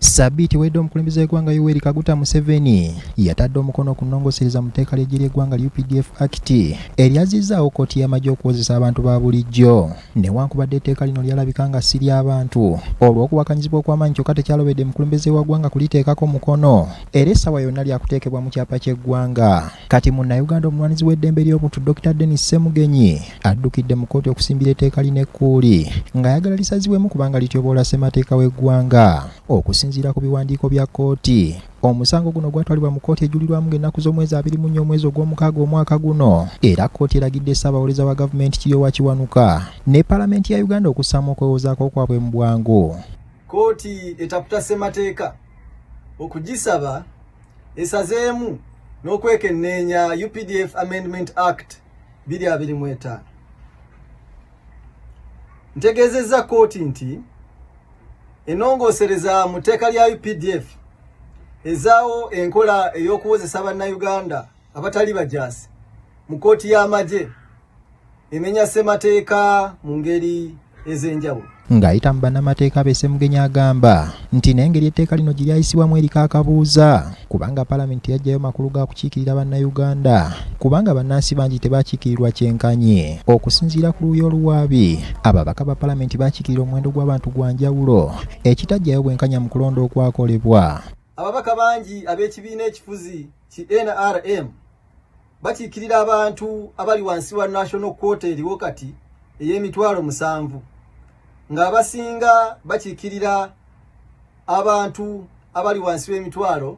Sabiti wedde omukulembeze w'eggwanga Yoweri Kaguta Museveni yatadde omukono ku nnongosereza mu tteeka ly'eggwanga UPDF Act eryazizzaawo kkooti y'amagye okukozesa abantu ba bulijjo. Newankubadde etteeka lino lyalabika nga si ly'abantu olw'okuwakanyizibwa okw'amaanyi kyokka tekyalobedde mukulembeze wa ggwanga kuliteekako mukono, era essaawa yonna lyakuteekebwa mu kyapa ky'eggwanga. Kati munnayuganda omulwanizi w'eddembe ly'obuntu Dr. Dennis Ssemugenyi addukidde mu kkooti okusimbira etteeka lino ekkuuli ng'ayagala lisazibwemu kubanga lityoboola ssemateeka w'eggwanga. Okusinziira ku biwandiiko bya kkooti, omusango guno gwatwalibwa mu kkooti ejulirwamu ng'ennaku z'omwezi 24 omwezi ogw'omukaaga omwaka guno, era kkooti eragidde ssaabawolereza wa gavumenti Kiryowa Kiwanuka ne Paalamenti ya Uganda okussaamu okwewozaako kwabwe mu bwangu. Kkooti etaputa ssemateeka okugisaba esazeemu n'okwekenneenya UPDF Amendment Act 2025. Ntegeezezza kkooti nti ennongoosereza mu tteeka lya UPDF ezaawo enkola ey'okuwozesa bannayuganda abatali bajaasi mu kkooti y'amagye emenya ssemateeka mu ngeri ez'enjawulo. Ng'ayita mu bannamateeka be Ssemugenyi agamba nti n'engeri etteeka lino gye lyayisibwamu eriko akabuuza kubanga Paalamenti yaggyayo makulu ga kukiikirira bannayuganda kubanga bannansi bangi tebakiikirirwa kyenkanye. Okusinziira ku luuyi oluwaabi, ababaka ba Paalamenti bakiikirira omuwendo gw'abantu gwa njawulo ekitajjayo bwenkanya mu kulonda okwakolebwa. Ababaka bangi ab'ekibiina ekifuzi ki NRM bakiikirira abantu abali wansi wa National Court eriwo kati ey'emitwalo 7, ng'abasinga bakiikirira abantu abali wansi w'emitwalo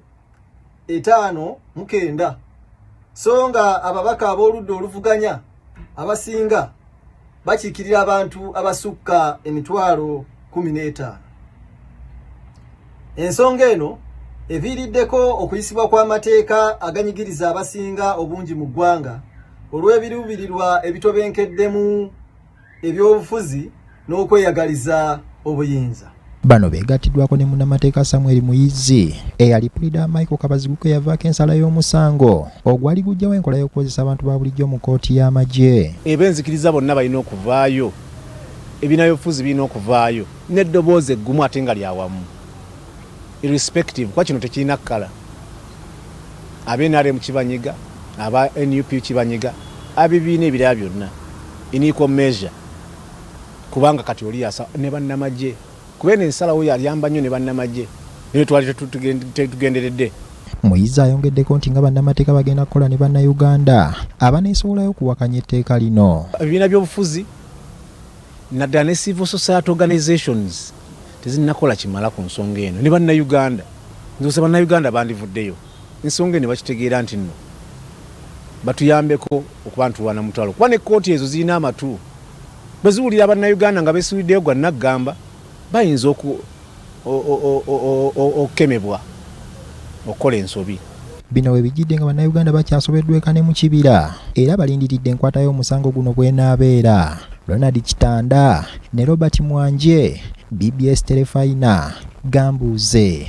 5-9, so nga ababaka ab'oludda oluvuganya abasinga bakiikirira abantu abasukka emitwalo 15. Ensonga eno eviiriddeko okuyisibwa kw'amateeka aganyigiriza abasinga obungi mu ggwanga olw'ebiruubirirwa ebitobenkeddemu eby'obufuzi n'okweyagaliza obuyinza. Bano beegattiddwako ne munnamateeka Samuel Muyizi eyalipulira Michael Kabaziguko eyavaako ensala y'omusango ogwali gujjawo enkola y'okukozesa abantu ba bulijjo mu kkooti y'amagye. Ebenzikiriza bonna balina okuvaayo, ebinayobufuzi birina okuvaayo n'eddoboozi eggumu ate nga lyawamu, irrespective kwa kino tekirina kkala. Ab'NRM kibanyiga, aba NUP kibanyiga, abibiina ebirala byonna inequal measure kubanga kati oli yasa ne bannamagye kubera ensalawo yaliyamba nnyo ne bannamagye naye twali tetugenderedde. Muyizi ayongeddeko nti nga bannamateeka bagenda kukola ne bannayuganda abaneesobolayo okuwakanya etteeka lino. Ebibiina by'obufuzi naddala ne civil society organizations tezinnakola kimala ku nsonga eno ne bannayuganda. Nzose bannayuganda bandivuddeyo ensonga eno bakitegeera nti nno batuyambeko okuba ntuwana mutwalo kuba ne kkooti ezo zirina amatu bwe ziwulira bannayuganda nga beesuuliddeyo gwa naggamba bayinza okukemebwa okukola ensobi. Bino we bijjidde nga bannayuganda bakyasobeddweka ne mu kibira era balindiridde enkwata y'omusango guno bw'enaabeera. Ronald Kitanda ne Robert Mwanje, BBS Telefayina, Gambuuze.